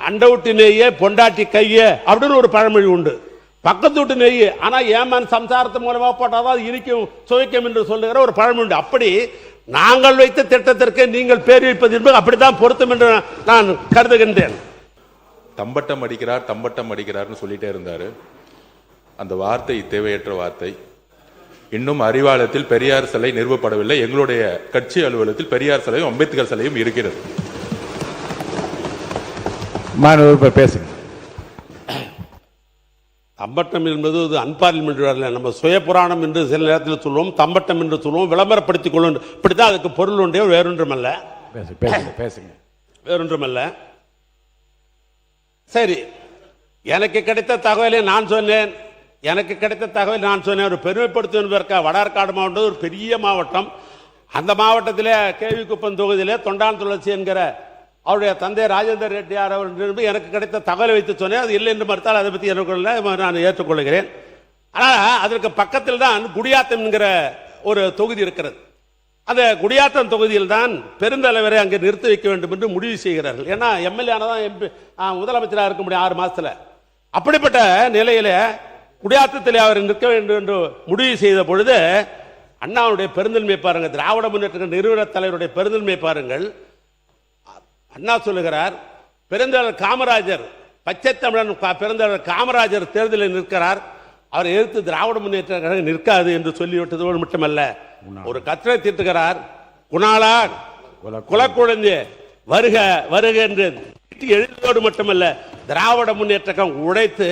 அண்டை விட்டு நெய்ய பொண்டாட்டி கைய அப்படின்னு ஒரு பழமொழி உண்டு. பக்கத்து விட்டு நெய் ஆனா ஏமான் சம்சாரத்து மூலமாக போட்டாதான் அது இனிக்கும் சுவைக்கும் என்று சொல்லுகிற ஒரு பழமொழி உண்டு. அப்படி நாங்கள் வைத்த திட்டத்திற்கு நீங்கள் பேர் வைப்பது என்பது அப்படித்தான் பொருத்தம் என்று நான் கருதுகின்றேன். தம்பட்டம் அடிக்கிறார்னு சொல்லிட்டே இருந்தாரு. அந்த வார்த்தை தேவையற்ற வார்த்தை. இன்னும் அறிவாலயத்தில் பெரியார் சிலை நிறுவப்படவில்லை. எங்களுடைய கட்சி அலுவலகத்தில் பெரியார் சிலையும் அம்பேத்கர் சிலையும் இருக்கிறது. பேசுங்க. தம்பட்டம் என்பது அன்பார்லிமெண்ட், நம்ம சுய புராணம் என்று சில நேரத்தில் சொல்லுவோம், தம்பட்டம் என்று சொல்லுவோம், விளம்பரப்படுத்திக் கொள்ளும். இப்படித்தான் அதுக்கு பொருள் உண்டே, வேறொன்றுமல்ல. பேசுங்க. வேறொன்றுமல்ல. சரி, எனக்கு கிடைத்த தகவலை நான் சொன்னேன். ஒரு பெருமைப்படுத்துவதற்காக வடார்காடு மாவட்டம் ஒரு பெரிய மாவட்டம். அந்த மாவட்டத்தில் கேவி குப்பம் தொகுதியிலே தொண்டான் துளசி என்கிற அவருடைய தந்தை ராஜேந்தர் ரெட்டியார் அவர் எனக்கு கிடைத்த தகவலை வைத்து சொன்னேன். அது இல்லை என்று மறுத்தால் அதை பற்றி நான் ஏற்றுக்கொள்கிறேன். ஆனால் அதற்கு பக்கத்தில் தான் குடியாத்தம் என்கிற ஒரு தொகுதி இருக்கிறது. அந்த குடியாத்தம் தொகுதியில் தான் பெருந்தலைவரை அங்கே நிறுத்தி வைக்க வேண்டும் என்று முடிவு செய்கிறார்கள். ஏன்னா எம்எல்ஏ ஆனதான் எம்பி முதலமைச்சராக இருக்க முடியும் 6 மாசத்துல. அப்படிப்பட்ட நிலையில குடியாத்தத்தில் அவர் நிற்க வேண்டும் என்று முடிவு செய்த பொழுது அண்ணாவுடைய பெருந்தன்மை பாருங்கள், திராவிட முன்னேற்ற நிறுவன தலைவருடைய பெருந்தன்மை பாருங்கள். அண்ணா சொல்லுகிறார், பெருந்தலைவர் காமராஜர், பச்சை தமிழன் பெருந்தலைவர் காமராஜர் தேர்தலில் நிற்கிறார், அவரை எதிர்த்து திராவிட முன்னேற்ற கழகம் நிற்காது என்று சொல்லிவிட்டதோடு மட்டுமல்ல, ஒரு கட்டளை தீட்டுகிறார். குணாலா குலக்குழந்தை வருக வருக என்று எழுதியோடு மட்டுமல்ல, திராவிட முன்னேற்ற கழகம் உடைத்து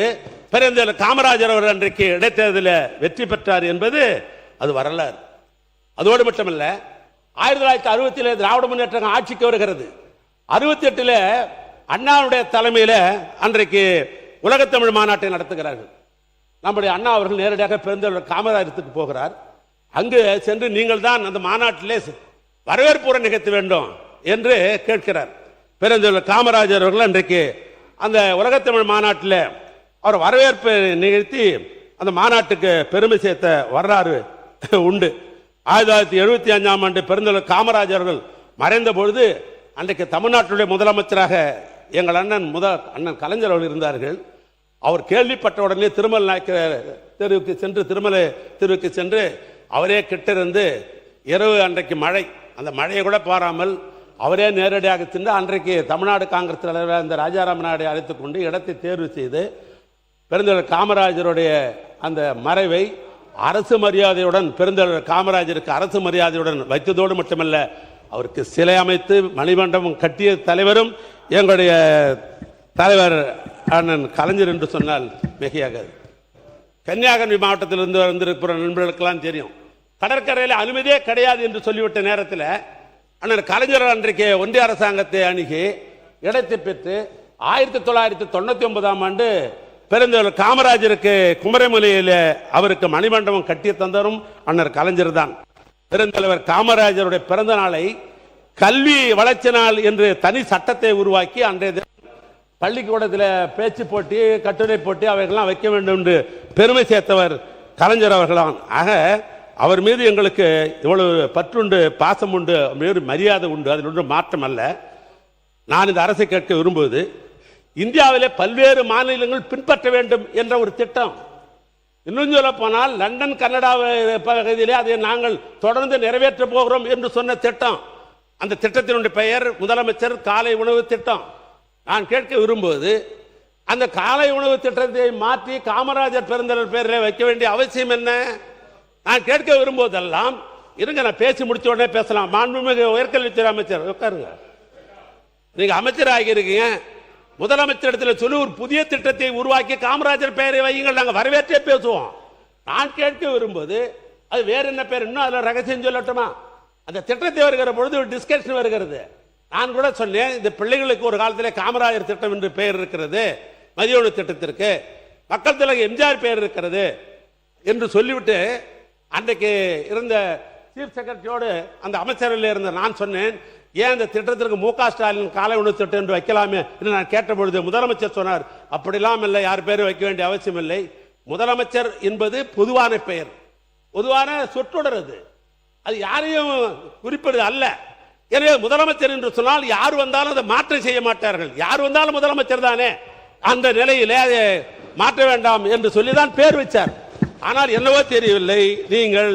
பெருந்தலைவர் காமராஜர் அவர் அன்றைக்கு இடைத்தேர்தலில் வெற்றி பெற்றார் என்பது அது வரலாறு. அதோடு மட்டுமல்ல, 1960 திராவிட முன்னேற்ற கழகம் ஆட்சிக்கு வருகிறது. 68 அண்ணாவுடைய தலைமையில் அன்றைக்கு உலகத்தமிழ் மாநாட்டை நடத்துகிறார்கள். நம்முடைய அண்ணா அவர்கள் நேரடியாக பெருந்தலைவர் காமராஜருக்கு போகிறார். அங்கு சென்று நீங்கள் தான் அந்த மாநாட்டிலே வரவேற்புரை நிகழ்த்த வேண்டும் என்று கேட்கிறார். பெருந்தலைவர் காமராஜர் அவர்கள் அன்றைக்கு அந்த உலகத்தமிழ் மாநாட்டில் அவர் வரவேற்பு நிகழ்த்தி அந்த மாநாட்டுக்கு பெருமை சேர்த்த வரலாறு உண்டு. 1975ஆம் ஆண்டு பெருந்தலைவர் காமராஜர் அவர்கள் மறைந்த பொழுது அன்றைக்கு தமிழ்நாட்டுடைய முதலமைச்சராக எங்கள் அண்ணன் கலைஞர் அவர்கள் இருந்தார்கள். அவர் கேள்விப்பட்ட உடனே திருமல் நாயக்கர் தெருவுக்கு சென்று அவரே கிட்டிருந்து இரவு அன்றைக்கு மழை, அந்த மழையை கூட பாராமல் அவரே நேரடியாக சென்று அன்றைக்கு தமிழ்நாடு காங்கிரஸ் தலைவர் அந்த ராஜாராம் நாயுடு அழைத்துக் கொண்டு இடத்தை தேர்வு செய்து பெருந்தலைவர் காமராஜருடைய அந்த மறைவை அரசு மரியாதையுடன் பெருந்தலைவர் காமராஜருக்கு அரசு மரியாதையுடன் வைத்ததோடு மட்டுமல்ல, அவருக்கு சிலை அமைத்து மணிமண்டபம் கட்டிய தலைவரும் எங்களுடைய தலைவர் அண்ணன் கலைஞர் என்று சொன்னால் மிகையாகாது. கன்னியாகுமரி மாவட்டத்தில் இருந்து வந்திருக்கிற நண்பர்களுக்கெல்லாம் தெரியும், கடற்கரையில் அனுமதியே கிடையாது என்று சொல்லிவிட்ட நேரத்தில் அண்ணன் கலைஞர் அன்றைக்கு ஒன்றிய அரசாங்கத்தை அணுகி இடத்தை பெற்று 1999ஆம் ஆண்டு பெருந்தலைவர் காமராஜருக்கு குமரமலையில் அவருக்கு மணிமண்டபம் கட்டிய தந்தரும் அண்ணன் கலைஞர் தான். பெருந்தலைவர் காமராஜருடைய பிறந்த நாளை கல்வி வளர்ச்சி நாள் என்று தனி சட்டத்தை உருவாக்கி அன்றைய பள்ளிக்கூடத்தில் பேச்சு போட்டி, கட்டுரை போட்டி அவைகள்லாம் வைக்க வேண்டும் என்று பெருமை சேர்த்தவர் கலைஞர் அவர்களான். ஆக அவர் மீது எங்களுக்கு இவ்வளவு பற்றுண்டு, பாசம் உண்டு, மரியாதை உண்டு, அதில் ஒன்று மாற்றம் அல்ல. நான் இந்த அரசை கேட்க விரும்புவது, இந்தியாவிலே பல்வேறு மாநிலங்கள் பின்பற்ற வேண்டும் என்ற ஒரு திட்டம். இன்னும் சொல்ல போனால் லண்டன் கனடா பகுதியிலே அதை நாங்கள் தொடர்ந்து நிறைவேற்ற போகிறோம் என்று சொன்ன திட்டம். அந்த திட்டத்தினுடைய பெயர் முதலமைச்சர் காலை உணவு திட்டம். நான் கேட்க விரும்புவது, அந்த காலை உணவு திட்டத்தை மாற்றி காமராஜர் பெருந்தலைவர் பேரில் வைக்க வேண்டிய அவசியம் என்ன? நான் கேட்க விரும்புவதெல்லாம், இருங்க நான் பேசி முடிச்ச உடனே பேசலாம். மாண்புமிகு உயர்கல்வித்துறை அமைச்சர் உட்காருங்க, நீங்க அமைச்சர் ஆகியிருக்கீங்க, முதலமைச்சரிடத்தில் சொல்லி ஒரு புதிய திட்டத்தை உருவாக்கி காமராஜர் பெயரை வையுங்கள், நாங்கள் வரவேற்றே பேசுவோம். நான் கேட்க விரும்புவது, அது வேற என்ன பேர், இன்னும் அதில் ரகசியம் சொல்லட்டுமா? அந்த திட்டத்தை வருகிற பொழுது ஒரு டிஸ்கஷன் வருகிறது. நான் கூட சொன்னேன், இந்த பிள்ளைகளுக்கு ஒரு காலத்தில் காமராஜர் திட்டம் என்று பெயர் இருக்கிறது, மதிய உணவு திட்டத்திற்கு மக்கள் தலைவர் எம்ஜிஆர் பெயர் இருக்கிறது என்று சொல்லிவிட்டு அன்றைக்கு இருந்த சீஃப் செக்ரட்டரியோடு அந்த அமைச்சரில் இருந்த நான் சொன்னேன், ஏன் இந்த திட்டத்திற்கு மு க ஸ்டாலின் காலை உணவு திட்டம் என்று வைக்கலாமே என்று நான் கேட்ட பொழுது முதலமைச்சர் சொன்னார், அப்படிலாம் இல்லை, யார் பேரும் வைக்க வேண்டிய அவசியம் இல்லை. முதலமைச்சர் என்பது பொதுவான பெயர், பொதுவான சொற்றொடர், அது யாரையும் குறிப்பிடுது அல்ல. எனவே முதலமைச்சர் என்று சொன்னால் யார் வந்தாலும் அதை மாற்றம் செய்ய மாட்டார்கள். யார் வந்தாலும் முதலமைச்சர் தானே, அந்த நிலையிலே அதை மாற்ற வேண்டாம் என்று சொல்லிதான் பேர் வச்சார். ஆனால் என்னவோ தெரியவில்லை, நீங்கள்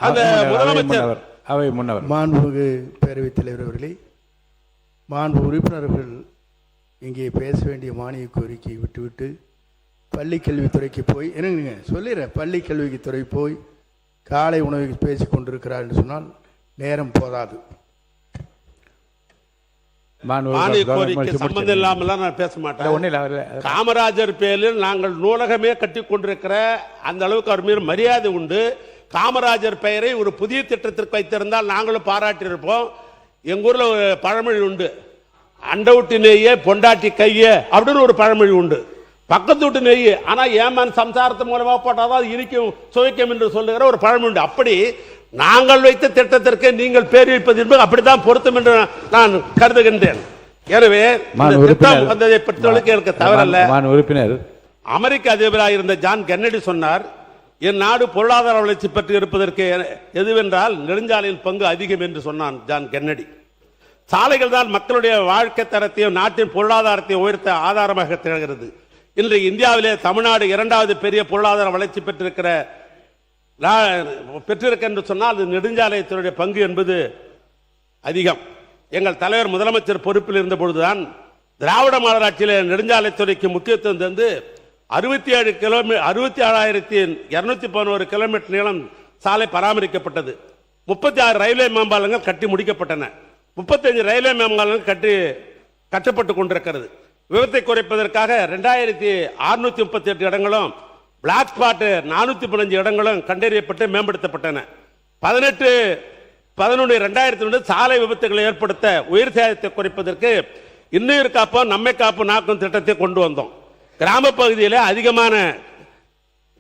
அந்த முதலமைச்சர் அவை முன்னவர் மாண்புமிகு பேரவைத் தலைவர் அவர்களே, மாண்பு உறுப்பினர்கள் இங்கே பேச வேண்டிய மானிய கோரிக்கையை விட்டுவிட்டு பள்ளி கல்வித்துறைக்கு போய் என்னங்க சொல்லிடுறேன், பள்ளி கல்வித்துறை போய் காலை உணவுக்கு பேசி கொண்டிருக்கிறார் என்று சொன்னால் நேரம் போதாது. மானிய கோரிக்கை சம்பந்தம் இல்லாமலாம் நான் பேச மாட்டேன். காமராஜர் பேரில் நாங்கள் நூலகமே கட்டி கொண்டிருக்கிற அந்த அளவுக்கு அவர் மீது மரியாதை உண்டு. காமராஜர் பெயரை ஒரு புதிய திட்டத்திற்கு வைத்திருந்தால் நாங்களும் பாராட்டியிருப்போம். எங்க ஊர்ல ஒரு பழமொழி உண்டு, அண்டவுட்டு நெய்ய பொண்டாட்டி கைய அப்படின்னு ஒரு பழமொழி உண்டு. பக்கத்து விட்டு நெய் ஆனா ஏமான் சம்சாரத்து மூலமா போட்டாதான் அது இனிக்கும் சுவைக்கும் என்று சொல்லுகிற ஒரு பழமொழி உண்டு. அப்படி நாங்கள் வைத்த திட்டத்திற்கு நீங்கள் பேர் வைப்பது என்பது அப்படித்தான் பொருத்தம் என்று நான் கருதுகின்றேன். எனவே திட்டம் வந்ததை பற்றியவர்களுக்கு எனக்கு தவறல்ல. உறுப்பினர் அமெரிக்க அதிபராக இருந்த ஜான் கென்னடி சொன்னார், என் நாடு பொருளாதார வளர்ச்சி பெற்று இருப்பதற்கு எதுவென்றால் நெடுஞ்சாலையின் பங்கு அதிகம் என்று சொன்னான் ஜான் கென்னடி. சாலைகள் தான் மக்களுடைய வாழ்க்கை தரத்தையும் நாட்டின் பொருளாதாரத்தையும் உயர்த்த ஆதாரமாக திகழ்கிறது. இன்றைக்கு இந்தியாவிலே தமிழ்நாடு இரண்டாவது பெரிய பொருளாதார வளர்ச்சி பெற்றிருக்க என்று சொன்னால் அது நெடுஞ்சாலைத்துறையுடைய பங்கு என்பது அதிகம். எங்கள் தலைவர் முதலமைச்சர் பொறுப்பில் இருந்த பொழுதுதான் திராவிட மாடல் ஆட்சியில் நெடுஞ்சாலைத்துறைக்கு முக்கியத்துவம் தந்து 67,211 கிலோமீட்டர் நீளம் சாலை பராமரிக்கப்பட்டது. 36 ரயில்வே மேம்பாலங்கள் கட்டி முடிக்கப்பட்டன. 35 ரயில்வே மேம்பாலங்கள் கட்டப்பட்டு கொண்டிருக்கிறது. விபத்தை குறைப்பதற்காக 2638 இடங்களும் பிளாக் ஸ்பாட் 415 இடங்களும் கண்டறியப்பட்டு மேம்படுத்தப்பட்டன. 18/11/2002 சாலை விபத்துகளை ஏற்படுத்த உயிர் சேதத்தை குறைப்பதற்கு இன்னுயிர் காப்போம் நம்மை காப்போம் நாக்கும் திட்டத்தை கொண்டு வந்தோம். கிராம பகுதியில் அதிகமான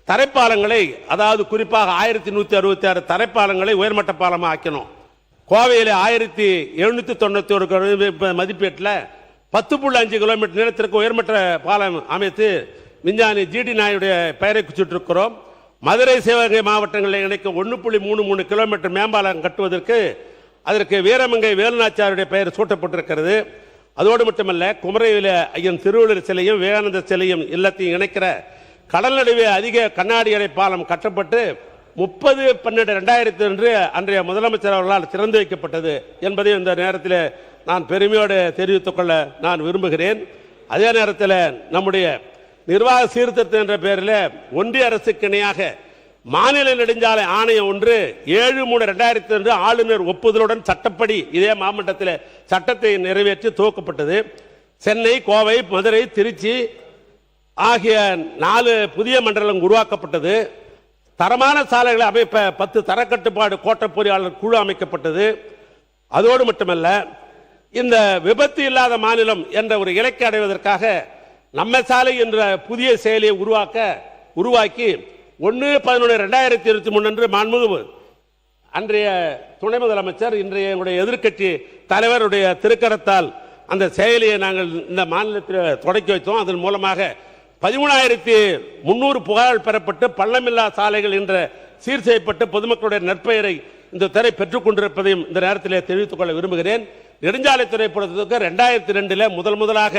தரைப்பாலங்களை, அதாவது குறிப்பாக 1166 தரைப்பாலங்களை உயர்மட்ட பாலமாக ஆக்கினோம். கோவையில் 1791 மதிப்பீட்டில் 10.5 கிலோமீட்டர் நீளத்திற்கு உயர்மட்ட பாலம் அமைத்து விஞ்ஞானி ஜிடி நாயுடைய பெயரை குறிச்சிட்டிருக்கிறோம். மதுரை சிவகங்கை மாவட்டங்களில் இணைக்கும் 1.33 கிலோமீட்டர் மேம்பாலம் கட்டுவதற்கு அதற்கு வீரமங்கை வேலுநாச்சியாருடைய பெயர் சூட்டப்பட்டிருக்கிறது. அதோடு மட்டுமல்ல, குமரையில் ஐயன் திருவள்ளுவர் சிலையும் விவேகானந்த சிலையும் இல்லத்தையும் இணைக்கிற கடல் நடுவே அதிக கண்ணாடி அறை பாலம் கட்டப்பட்டு 30/12/2002 அன்றைய முதலமைச்சர் அவர்களால் திறந்து வைக்கப்பட்டது என்பதை இந்த நேரத்தில் நான் பெருமையோடு தெரிவித்துக் கொள்ள நான் விரும்புகிறேன். அதே நேரத்தில் நம்முடைய நிர்வாக சீர்திருத்தம் என்ற பெயரில் ஒன்றிய அரசுக்கு இணையாக மாநில நெடுஞ்சாலை ஆணையம் ஒன்று 7/3/2002 ஆளுநர் ஒப்புதலுடன் சட்டப்படி இதே மாவட்டத்தில் சட்டத்தை நிறைவேற்றி துவக்கப்பட்டது. சென்னை, கோவை, மதுரை, திருச்சி ஆகிய 4 புதிய மண்டலம் உருவாக்கப்பட்டது. தரமான சாலைகளை அமைப்ப 10 தரக்கட்டுப்பாடு கோட்ட பொறியாளர் குழு அமைக்கப்பட்டது. அதோடு மட்டுமல்ல, இந்த விபத்து இல்லாத மாநிலம் என்ற ஒரு இலக்கை அடைவதற்காக நம்ம சாலை என்ற புதிய செயலியை உருவாக்கி 1/11/2023 அன்று மாண்புமிகு அன்றைய துணை முதலமைச்சர் இன்றைய எதிர்க்கட்சி தலைவருடைய திருக்கரத்தால் அந்த செயலியை நாங்கள் இந்த மாநிலத்தில் தொடக்கி வைத்தோம். அதன் மூலமாக 13,300 புகார்கள் பெறப்பட்டு பள்ளமில்லா சாலைகள் என்ற சீர் செய்யப்பட்டு பொதுமக்களுடைய நற்பெயரை இந்த துறை பெற்றுக் கொண்டிருப்பதையும் இந்த நேரத்தில் தெரிவித்துக் கொள்ள விரும்புகிறேன். நெடுஞ்சாலைத்துறை பொறுத்தவரைக்கு 2002 முதலாக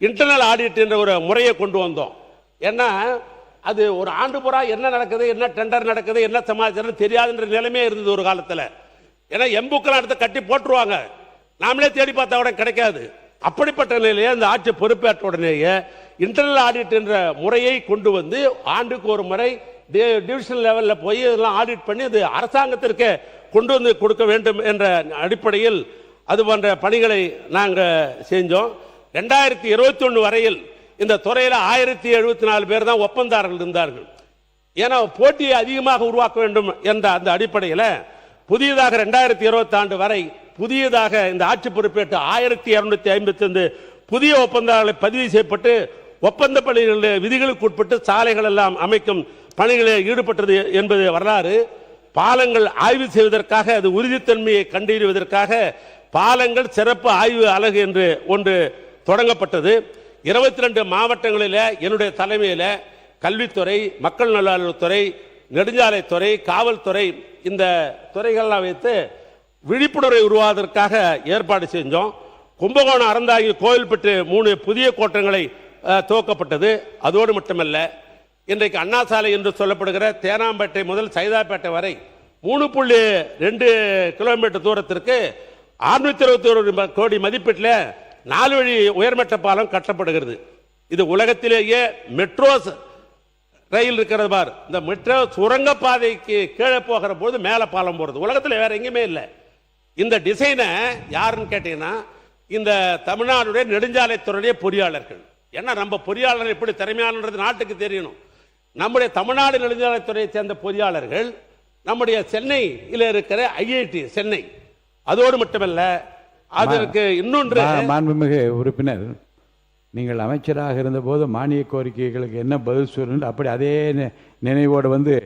இன்டர்னல் ஆடிட் என்ற ஒரு முறையை கொண்டு வந்தோம். ஏன்னா அது ஒரு ஆண்டு பூரா என்ன நடக்குது, என்ன டெண்டர் நடக்குது, என்ன சமாச்சாரம் தெரியாதுன்ற நிலைமையே இருந்தது ஒரு காலத்தில். ஏன்னா எம்புக்கெல்லாம் எடுத்து கட்டி போட்டுருவாங்க, நாமளே தேடி பார்த்தா கூட கிடைக்காது. அப்படிப்பட்ட நிலையிலே அந்த ஆட்சி பொறுப்பேற்ற உடனேயே இன்டர்னல் ஆடிட் என்ற முறையை கொண்டு வந்து ஆண்டுக்கு ஒரு முறை டிவிஷனல் லெவலில் போய் இதெல்லாம் ஆடிட் பண்ணி அது அரசாங்கத்திற்கு கொண்டு வந்து கொடுக்க வேண்டும் என்ற அடிப்படையில் அது போன்ற பணிகளை நாங்கள் செஞ்சோம். 2021 வரையில் இந்த துறையில் 1074 பேர் தான் ஒப்பந்தாரர்கள் இருந்தார்கள். ஏன்னா போட்டியை அதிகமாக உருவாக்க வேண்டும் என்ற அந்த அடிப்படையில் புதியதாக 2020 வரை புதியதாக இந்த ஆட்சி பொறுப்பேற்று 1255 புதிய ஒப்பந்தாரர்களை பதிவு செய்யப்பட்டு ஒப்பந்த பணிகளில் விதிகளுக்கு உட்பட்டு சாலைகள் எல்லாம் அமைக்கும் பணிகளில் ஈடுபட்டது என்பது வரலாறு. பாலங்கள் ஆய்வு செய்வதற்காக, அது உறுதித்தன்மையை கண்டறிவதற்காக பாலங்கள் சிறப்பு ஆய்வு அலகு என்று ஒன்று தொடங்கப்பட்டது. 22 மாவட்டங்களில் என்னுடைய தலைமையில் கல்வித்துறை, மக்கள் நல்வாழ்வுத்துறை, நெடுஞ்சாலைத்துறை, காவல்துறை இந்த துறைகள்லாம் வைத்து விழிப்புணர்வை உருவாவதற்காக ஏற்பாடு செஞ்சோம். கும்பகோணம், அறந்தாங்கி, கோவில்பட்டு 3 புதிய கோட்டங்களை துவக்கப்பட்டது. அதோடு மட்டுமல்ல, இன்றைக்கு அண்ணா சாலை என்று சொல்லப்படுகிற தேனாம்பேட்டை முதல் சைதாப்பேட்டை வரை 3.2 கிலோமீட்டர் தூரத்திற்கு 621 கோடி மதிப்பீட்டில் 4 வழி உயர்மட்ட பாலம் கட்டப்படுகிறது. இது உலகத்திலேயே மெட்ரோ ரயில் இருக்கிறது பார், இந்த மெட்ரோ சுரங்கப்பாதைக்கு கீழே போகிற போது மேலே பாலம் போகிறது உலகத்தில் வேற எங்கேயுமே இல்லை. இந்த டிசைனை யாருன்னு கேட்டீங்கன்னா இந்த தமிழ்நாடுடைய நெடுஞ்சாலைத்துறையுடைய பொறியாளர்கள். ஏன்னா நம்ம பொறியாளர் எப்படி திறமையானது நாட்டுக்கு தெரியணும். நம்முடைய தமிழ்நாடு நெடுஞ்சாலைத்துறையை சேர்ந்த பொறியாளர்கள் நம்முடைய சென்னையில் இருக்கிற ஐஐடி சென்னை, அதோடு மட்டுமல்ல அதற்கு இன்னொன்று. மாண்புமிகு உறுப்பினர், நீங்கள் அமைச்சராக இருந்தபோது மானிய கோரிக்கைகளுக்கு என்ன பதில் சொல்லணும், அப்படி அதே நினைவோடு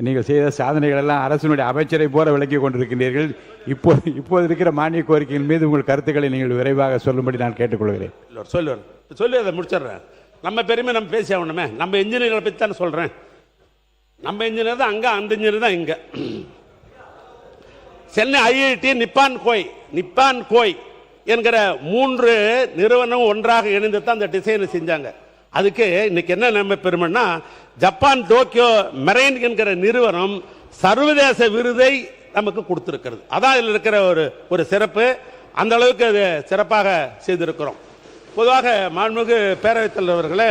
நீங்கள் செய்த சாதனைகள் எல்லாம் அரசினுடைய அமைச்சரை போல விளக்கி கொண்டிருக்கின்றீர்கள். இப்போது இருக்கிற மானிய கோரிக்கையின் மீது உங்கள் கருத்துக்களை நீங்கள் விரைவாக சொல்லும்படி நான் கேட்டுக்கொள்கிறேன். சொல்லி அதை முடிச்சிடுறேன். நம்ம பெருமை நம்ம பேசி ஆகணுமே. நம்ம இன்ஜினியர்களை பற்றி தானே சொல்கிறேன். நம்ம இன்ஜினியர் தான் அங்கே, அந்த இன்ஜினியர் தான் இங்கே. சென்னை ஐஐடி, நிப்பான் கோய் என்கிற 3 நிறுவனம் ஒன்றாக இணைந்து தான் அந்த டிசைனை செஞ்சாங்க. அதுக்கு இன்னைக்கு என்ன நம்ம பெருமைன்னா, ஜப்பான் டோக்கியோ மெரைன் என்கிற நிறுவனம் சர்வதேச விருதை நமக்கு கொடுத்திருக்கிறது. அதான் இதில் இருக்கிற ஒரு சிறப்பு. அந்த அளவுக்கு அது சிறப்பாக செய்திருக்கிறோம். பொதுவாக மாண்புமிகு பேரவைத் தலைவர் அவர்களே,